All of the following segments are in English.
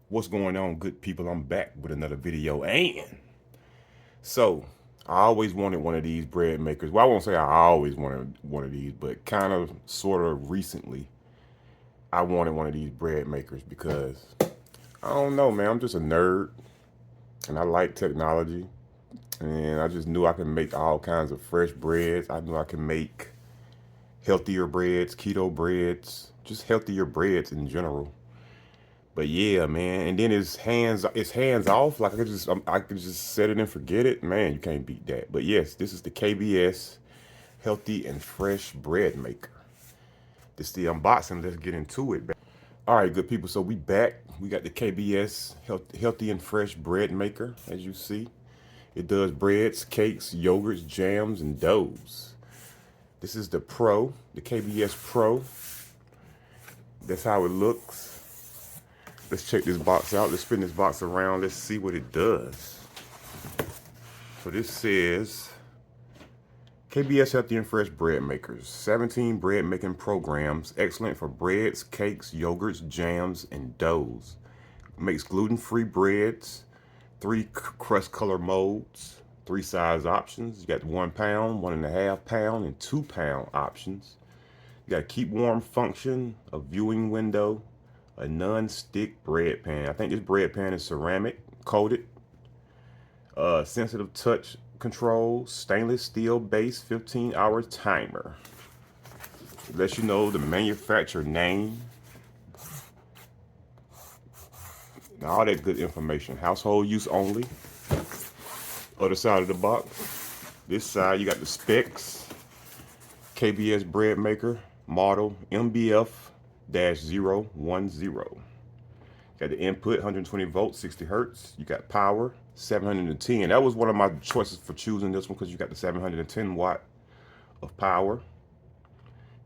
What's going on, good people? I'm back with another video. And so I always wanted one of these bread makers. Well, I won't say I always wanted one of these, but kind of sort of recently I wanted one of these bread makers because I don't know, man. I'm just a nerd and I like technology. And I just knew I could make all kinds of fresh breads. I knew I could make healthier breads, keto breads, just healthier breads in general. But yeah, man, and then it's hands off. Like I could just set it and forget it. Man, you can't beat that. But yes, this is the KBS Healthy and Fresh Bread Maker. This is the unboxing. Let's get into it. All right, good people. So we back. We got the KBS Healthy and Fresh Bread Maker. As you see, it does breads, cakes, yogurts, jams, and doughs. This is the Pro, the KBS Pro. That's how it looks. Let's check this box out. Let's spin this box around. Let's see what it does. So this says KBS Healthy and Fresh Bread Makers. 17 bread making programs. Excellent for breads, cakes, yogurts, jams, and doughs. Makes gluten-free breads. 3 crust color molds. 3 size options. You got 1 pound, 1.5 pound, and 2 pound options. You got a keep warm function, a viewing window, a non-stick bread pan. I think this bread pan is ceramic coated. Sensitive touch control, stainless steel base, 15-hour timer. It lets you know the manufacturer name, all that good information. Household use only. Other side of the box. This side you got the specs. KBS bread maker model MBF-010. Got the input 120 volts, 60 hertz. You got power 710. That was one of my choices for choosing this one because you got the 710 watt of power.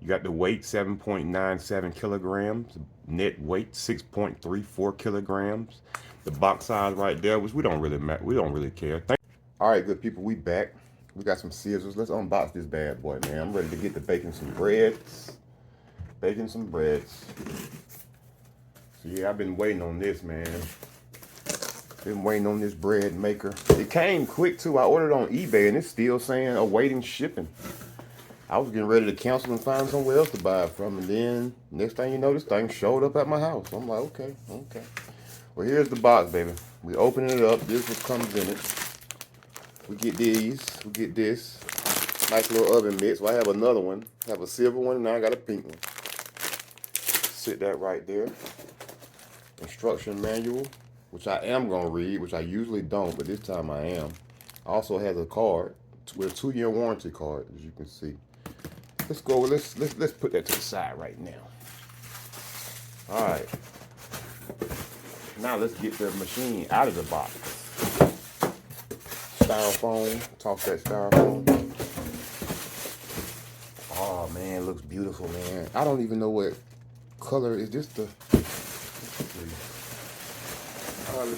You got the weight 7.97 kilograms. Net weight 6.34 kilograms. The box size right there, which we don't really care. All right, good people, we back. We got some scissors. Let's unbox this bad boy, man. I'm ready to get to baking some breads. Baking some breads. So yeah, I've been waiting on this, man. Been waiting on this bread maker. It came quick too. I ordered on eBay and it's still saying awaiting shipping. I was getting ready to cancel and find somewhere else to buy it from, and then next thing you know, this thing showed up at my house. I'm like, okay. Well, here's the box, baby. We open it up. This is what comes in it. We get these. We get this nice little oven mitts. Well, I have another one. I have a silver one, and now I got a pink one. Sit that right there. Instruction manual, which I am gonna read, which I usually don't, but this time I am. Also has a card with a 2-year warranty card, as you can see. Let's go. Let's put that to the side right now. All right. Now let's get the machine out of the box. Styrofoam. Toss that styrofoam. Oh man, it looks beautiful, man. I don't even know what color is this. Let's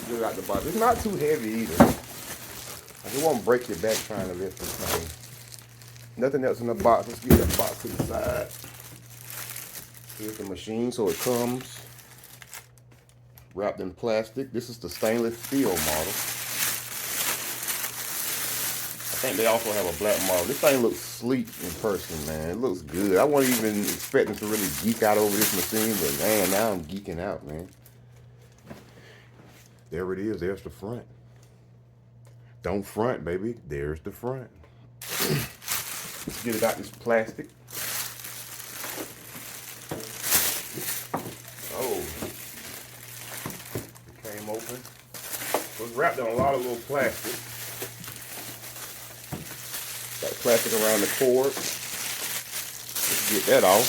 get it out the box. It's not too heavy either. Like, it won't break your back trying to lift this thing. Nothing else in the box. Let's get that box to the side. Here's the machine. So it comes wrapped in plastic. This is the stainless steel model. I think they also have a black model. This thing looks sleek in person, man. It looks good. I wasn't even expecting to really geek out over this machine, but man, now I'm geeking out, man. There it is. There's the front. Don't front, baby. There's the front. Let's get it out this plastic. Oh, it came open. It was wrapped in a lot of little plastic. Got plastic around the cord. Let's get that off.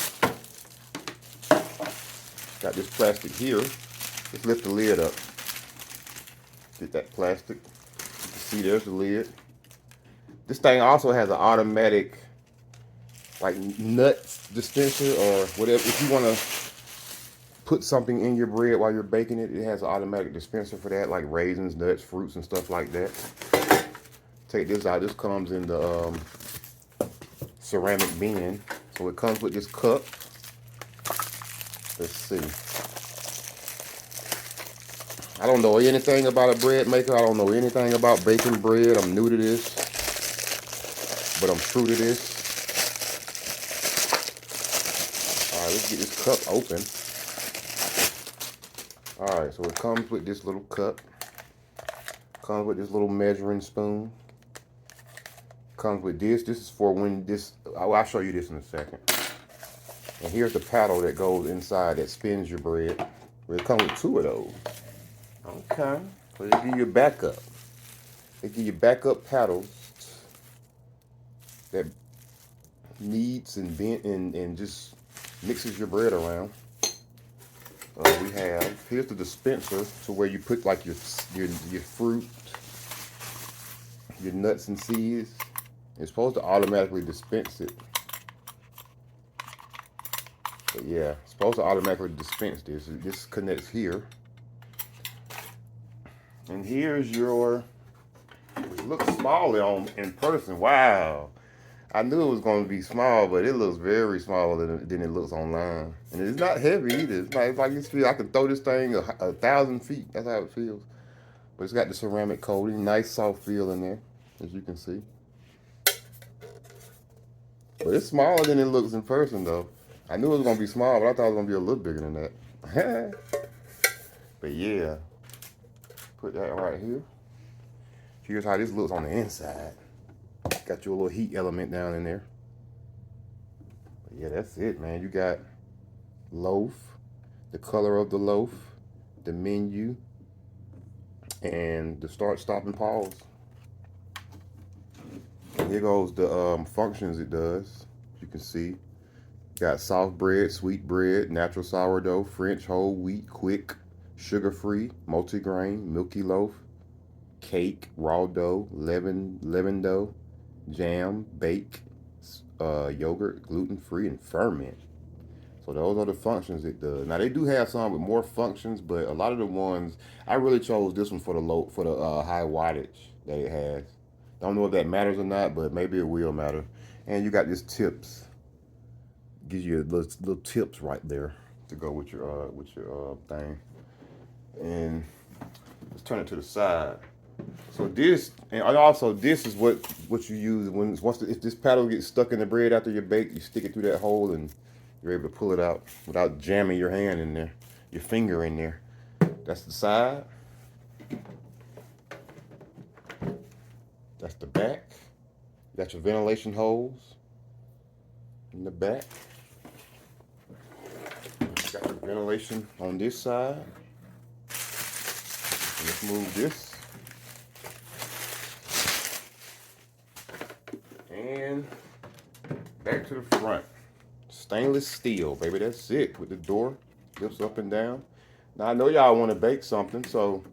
Got this plastic here. Let's lift the lid up. Get that plastic. You can see there's the lid. This thing also has an automatic like nut dispenser or whatever. If you want to put something in your bread while you're baking it, it has an automatic dispenser for that, like raisins, nuts, fruits, and stuff like that. Take this out. This comes in the ceramic bin. So it comes with this cup. Let's see. I don't know anything about a bread maker. I don't know anything about baking bread. I'm new to this, but I'm true to this. All right, let's get this cup open. All right, so it comes with this little cup. Comes with this little measuring spoon. Comes with this. This is for when this. I'll show you this in a second. And here's the paddle that goes inside that spins your bread. It comes with 2 of those. Okay. So they give you a backup. They give you backup paddles that kneads and bent and just mixes your bread around. We have here's the dispenser to where you put like your fruit, your nuts and seeds. It's supposed to automatically dispense it. But yeah, it's supposed to automatically dispense this. This connects here. And here's your, it looks smaller in person. Wow. I knew it was going to be small, but it looks very smaller than it looks online. And it's not heavy either. It's like this feel I can throw this thing 1,000 feet. That's how it feels. But it's got the ceramic coating. Nice soft feel in there, as you can see. But it's smaller than it looks in person, though. I knew it was going to be small, but I thought it was going to be a little bigger than that. But yeah. Put that right here. Here's how this looks on the inside. Got your little heat element down in there. But yeah, that's it, man. You got loaf, the color of the loaf, the menu, and the start, stop, and pause. And here goes the functions it does. You can see. Got soft bread, sweet bread, natural sourdough, French, whole wheat, quick, sugar-free, multigrain, milky loaf, cake, raw dough, leaven dough, jam, bake, yogurt, gluten-free, and ferment. So those are the functions it does. Now they do have some with more functions, but a lot of the ones I really chose this one for the high wattage that it has. Don't know if that matters or not, but maybe it will matter. And you got this tips. Gives you little tips right there to go with your thing. And let's turn it to the side. So this, and also this is what you use when if this paddle gets stuck in the bread after you bake, you stick it through that hole and you're able to pull it out without jamming your hand in there, your finger in there. That's the side. That's the back. You got your ventilation holes in the back. You got your ventilation on this side. Let's move this. And back to the front. Stainless steel, baby. That's it. With the door lifts up and down. Now I know y'all want to bake something, so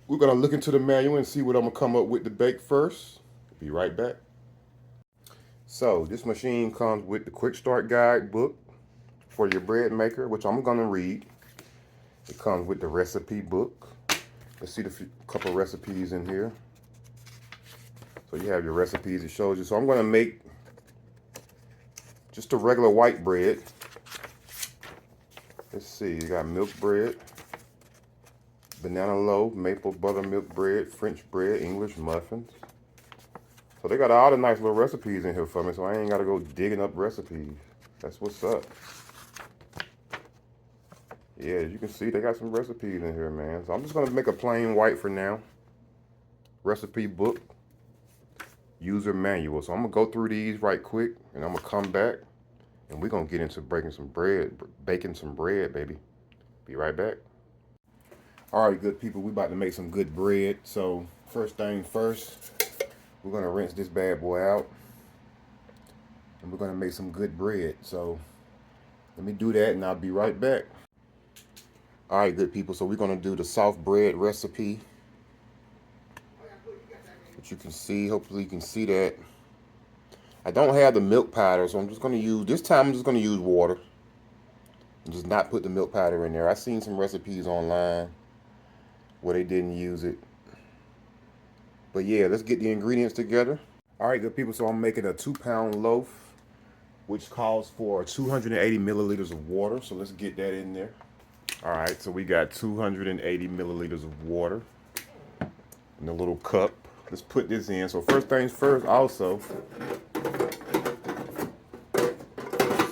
we're gonna look into the manual and see what I'm gonna come up with to bake first. Be right back. So this machine comes with the quick start guide book for your bread maker, which I'm gonna read. It comes with the recipe book. Let's see the couple recipes in here. So you have your recipes, it shows you. So I'm gonna make just a regular white bread. Let's see, you got milk bread, banana loaf, maple buttermilk bread, French bread, English muffins. So they got all the nice little recipes in here for me, so I ain't gotta go digging up recipes. That's what's up. Yeah, as you can see, they got some recipes in here, man. So I'm just gonna make a plain white for now. Recipe book, user manual. So I'm gonna go through these right quick, and I'm gonna come back, and we're gonna get into baking some bread, baby. Be right back. All right, good people, we about to make some good bread. So first thing first, we're gonna rinse this bad boy out, and we're gonna make some good bread. So let me do that, and I'll be right back. All right, good people, so we're gonna do the soft bread recipe. But you can see, hopefully you can see that. I don't have the milk powder, so I'm just gonna use, this time I'm just gonna use water. And just not put the milk powder in there. I've seen some recipes online where they didn't use it. But yeah, let's get the ingredients together. All right, good people, so I'm making a 2-pound loaf, which calls for 280 milliliters of water. So let's get that in there. All right, so we got 280 milliliters of water in a little cup. Let's put this in. So first things first, also, let's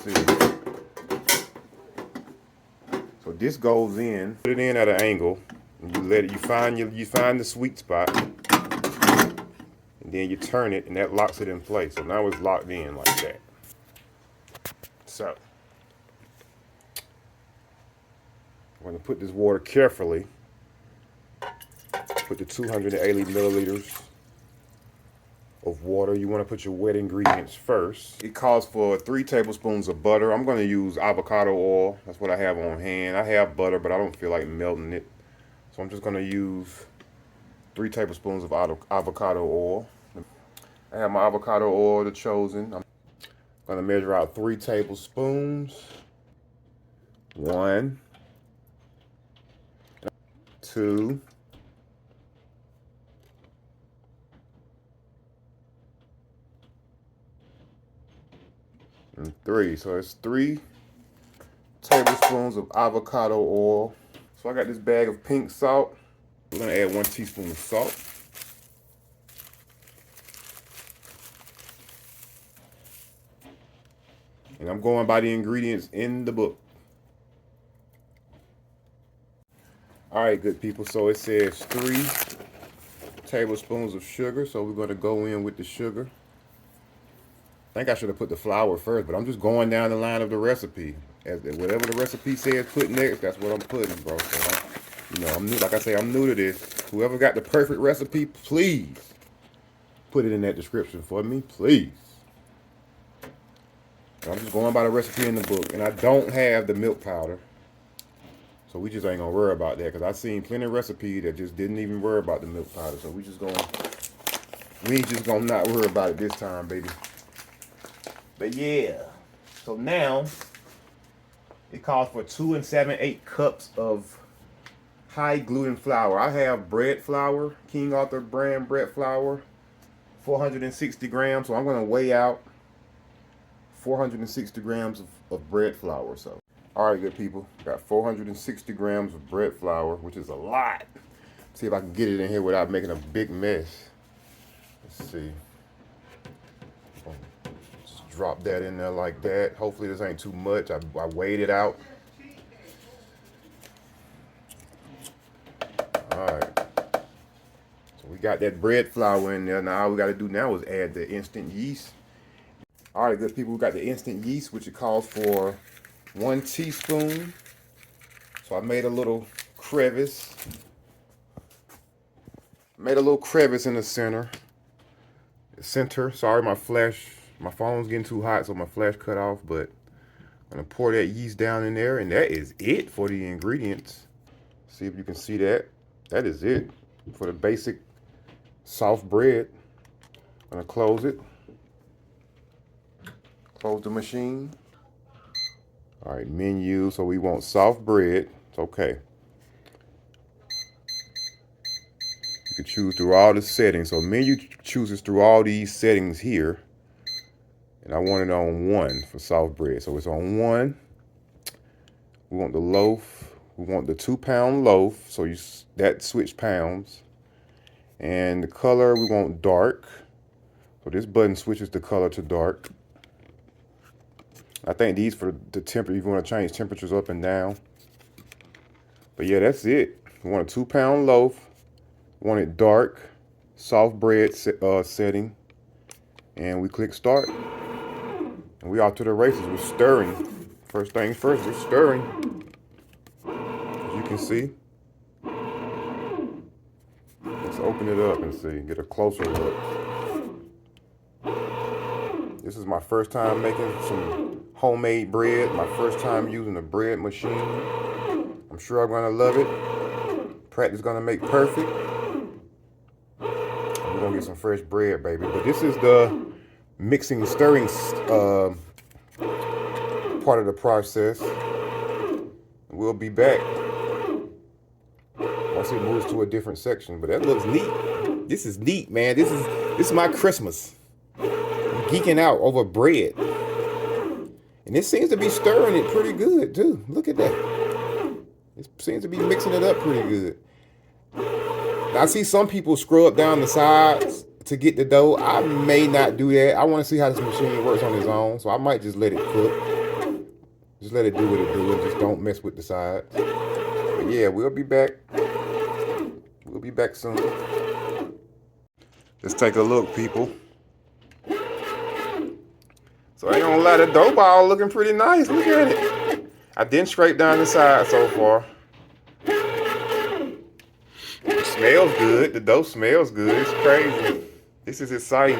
see. So this goes in. Put it in at an angle. And you let it. You find the sweet spot, and then you turn it, and that locks it in place. So now it's locked in like that. So I'm going to put this water carefully. Put the 280 milliliters of water. You want to put your wet ingredients first. It calls for 3 tablespoons of butter. I'm going to use avocado oil. That's what I have on hand. I have butter, but I don't feel like melting it. So I'm just going to use 3 tablespoons of avocado oil. I have my avocado oil, the chosen. I'm going to measure out 3 tablespoons. 1, 2, and 3. So it's 3 tablespoons of avocado oil. So I got this bag of pink salt. I'm gonna add 1 teaspoon of salt. And I'm going by the ingredients in the book. All right, good people. So it says 3 tablespoons of sugar. So we're gonna go in with the sugar. I think I should have put the flour first, but I'm just going down the line of the recipe. Whatever the recipe says put next, that's what I'm putting, bro. So I'm new. Like I say, I'm new to this. Whoever got the perfect recipe, please put it in that description for me, please. I'm just going by the recipe in the book, and I don't have the milk powder, so we just ain't gonna worry about that. Cause I seen plenty of recipes that just didn't even worry about the milk powder. So we ain't just gonna not worry about it this time, baby. But yeah, so now it calls for 2 7/8 cups of high gluten flour. I have bread flour, King Arthur brand bread flour, 460 grams. So I'm gonna weigh out 460 grams of bread flour. So, all right, good people, got 460 grams of bread flour, which is a lot. See if I can get it in here without making a big mess. Let's see. Just drop that in there like that. Hopefully this ain't too much. I weighed it out. All right. So we got that bread flour in there. Now all we got to do now is add the instant yeast. All right, good people, we got the instant yeast, which it calls for 1 teaspoon. So I made a little crevice. Made a little crevice in the center. Sorry, my phone's getting too hot, so my flash cut off, but I'm gonna pour that yeast down in there, and that is it for the ingredients. See if you can see that. That is it for the basic soft bread. I'm gonna close it. Close the machine. All right, menu. So we want soft bread. It's okay. You can choose through all the settings. So menu chooses through all these settings here. And I want it on 1 for soft bread. So it's on 1. We want the loaf. We want the 2-pound loaf. So that switch pounds. And the color we want dark. So this button switches the color to dark. I think these for the temperature, if you want to change temperatures up and down. But yeah, that's it. We want a 2-pound loaf. We want it dark, soft bread setting. And we click start. And we off to the races. We're stirring. First things first, we're stirring. As you can see. Let's open it up and see, get a closer look. This is my first time making some homemade bread. My first time using a bread machine. I'm sure I'm gonna love it. Practice gonna make perfect. We're gonna get some fresh bread, baby. But this is the mixing and stirring part of the process. We'll be back once it moves to a different section. But that looks neat. This is neat, man. This is my Christmas. I'm geeking out over bread. And it seems to be stirring it pretty good too. Look at that. It seems to be mixing it up pretty good. Now, I see some people scrub down the sides to get the dough. I may not do that. I want to see how this machine works on its own, so I might just let it cook. Just let it do what it do and just don't mess with the sides. But yeah, we'll be back. We'll be back soon. Let's take a look, people. So I ain't gonna lie, the dough ball looking pretty nice. Look at it. I didn't scrape down the side so far. It smells good. The dough smells good. It's crazy. This is exciting.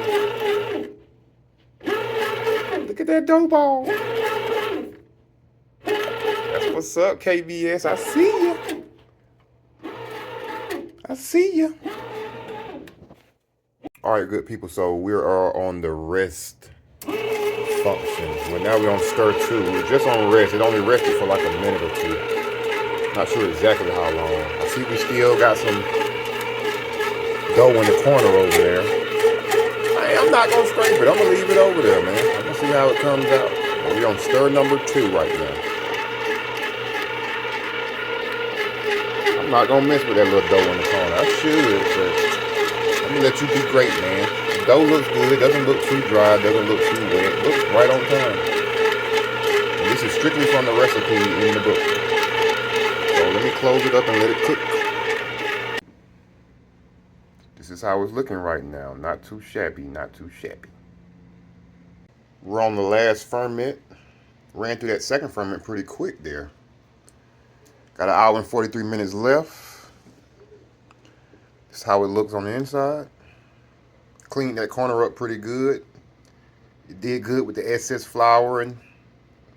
Look at that dough ball. That's what's up, KBS. I see ya. I see ya. All right, good people. So we are on the rest function. Well, now we're on stir 2. We're just on rest. It only rested for like a minute or 2. Not sure exactly how long. I see we still got some dough in the corner over there. I'm not gonna scrape it. I'm gonna leave it over there, man. I'm gonna see how it comes out. We're on stir number 2 right now. I'm not gonna mess with that little dough in the corner. I should, but I'm gonna let you be great, man. The dough looks good. It doesn't look too dry. It doesn't look too wet. It looks right on time. And this is strictly from the recipe in the book. So let me close it up and let it cook. This is how it's looking right now. Not too shabby, not too shabby. We're on the last ferment. Ran through that second ferment pretty quick there. Got an hour and 43 minutes left. This is how it looks on the inside. Cleaned that corner up pretty good. It did good with the excess flouring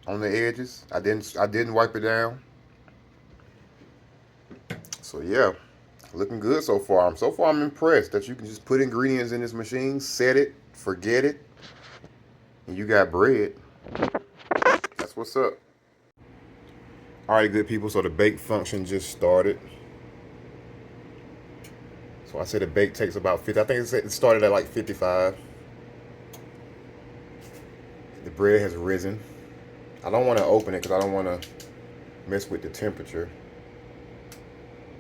on the edges. I didn't wipe it down. So yeah, looking good so far. I'm impressed that you can just put ingredients in this machine, set it, forget it, and you got bread. That's what's up. All right, good people. So the bake function just started. So I said the bake takes about 50. I think it started at like 55. The bread has risen. I don't want to open it because I don't want to mess with the temperature.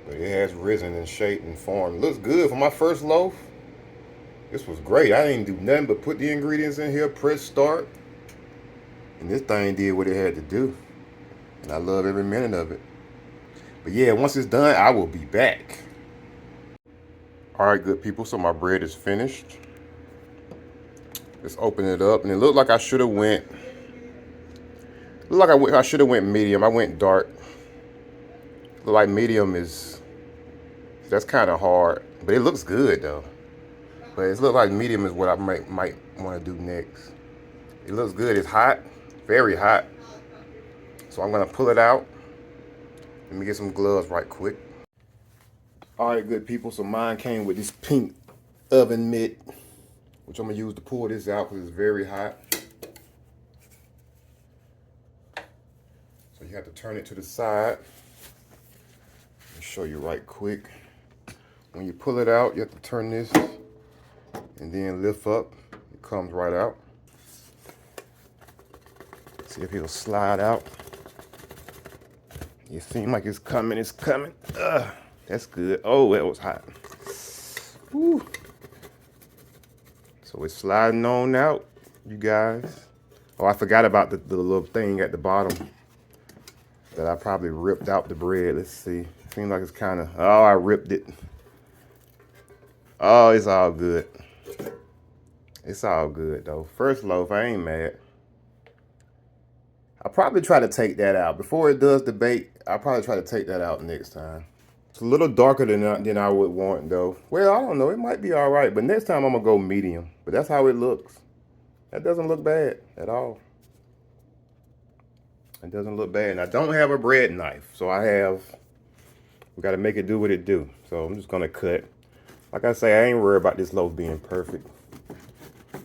But it has risen in shape and form. It looks good for my first loaf. This was great. I didn't do nothing but put the ingredients in here, press start, and this thing did what it had to do. And I love every minute of it. But yeah, once it's done, I will be back. All right, good people. So my bread is finished. Let's open it up, and it looked like I should have went. I should have went medium. I went dark. Look like medium is. That's kind of hard, but it looks good though. But it looks like medium is what I might want to do next. It looks good. It's hot, very hot. So I'm gonna pull it out. Let me get some gloves right quick. All right, good people. So mine came with this pink oven mitt, which I'm gonna use to pull this out because it's very hot. So you have to turn it to the side. I'll show you right quick. When you pull it out, you have to turn this and then lift up. It comes right out. See if it'll slide out. It seems like it's coming. It's coming. That's good. Oh, that was hot. Whew. So it's sliding on out, you guys. Oh, I forgot about the little thing at the bottom that I probably ripped out the bread. Let's see. Seems like it's kind of, oh, I ripped it. Oh, it's all good. It's all good, though. First loaf, I ain't mad. I'll probably try to take that out. Before it does the bake, I'll probably try to take that out next time. It's a little darker than I would want, though. Well, I don't know. It might be all right, but next time I'm going to go medium. But that's how it looks. That doesn't look bad at all. It doesn't look bad. And I don't have a bread knife, so we got to make it do what it do. So I'm just going to cut. Like I say, I ain't worried about this loaf being perfect.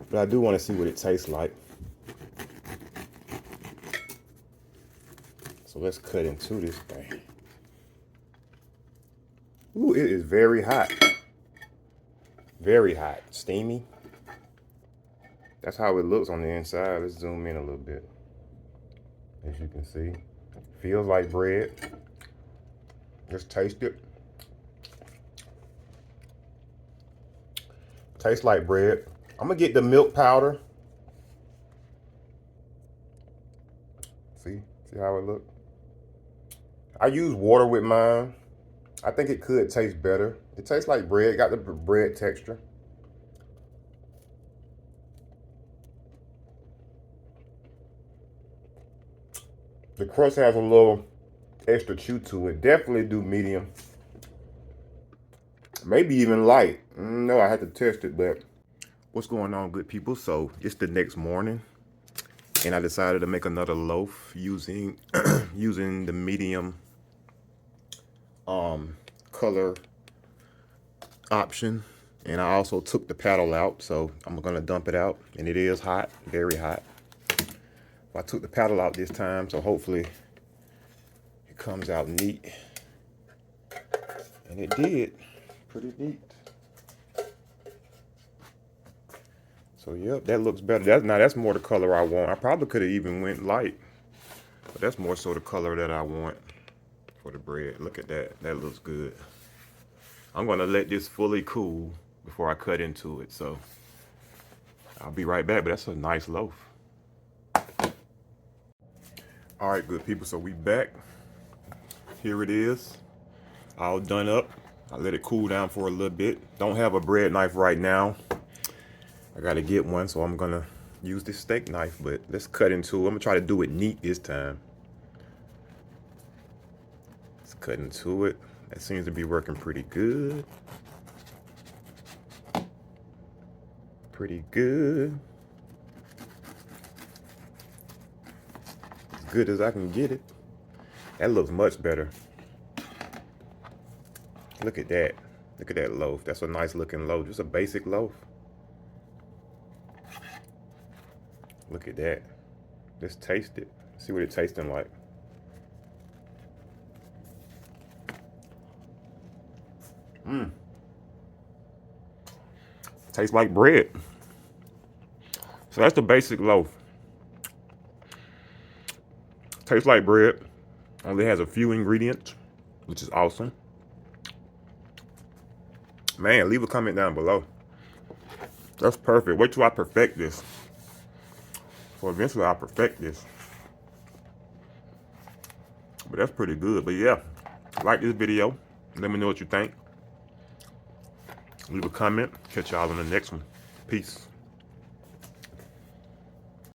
But I do want to see what it tastes like. So let's cut into this thing. Ooh, it is very hot. Very hot. Steamy. That's how it looks on the inside. Let's zoom in a little bit. As you can see. Feels like bread. Just taste it. Tastes like bread. I'm gonna get the milk powder. See how it look? I use water with mine. I think it could taste better. It tastes like bread, got the bread texture. The crust has a little extra chew to it. Definitely do medium. Maybe even light. No, I had to test it, but what's going on, good people? So it's the next morning, and I decided to make another loaf using using the medium color option. And I also took the paddle out, so I'm gonna dump it out, and it is hot, very hot. I took the paddle out this time, so hopefully it comes out neat. And it did, pretty neat. So yep, that looks better. That's more the color I want. I probably could have even went light, but that's more so the color that I want for the bread. Look at that, that looks good. I'm gonna let this fully cool before I cut into it, so I'll be right back, but that's a nice loaf. All right, good people, so we back. Here it is, all done up. I let it cool down for a little bit. Don't have a bread knife right now. I gotta get one, so I'm gonna use this steak knife, but let's cut into it. I'm gonna try to do it neat this time. Let's cut into it. That seems to be working pretty good. Pretty good. As good as I can get it. That looks much better. Look at that. Look at that loaf. That's a nice looking loaf. Just a basic loaf. Look at that. Let's taste it. See what it's tasting like. Tastes like bread. So that's the basic loaf. Tastes like bread. Only has a few ingredients, which is awesome. Man, leave a comment down below. That's perfect. Wait till I perfect this. So eventually I'll perfect this. But that's pretty good. But yeah, like this video. Let me know what you think. Leave a comment. Catch y'all on the next one. Peace.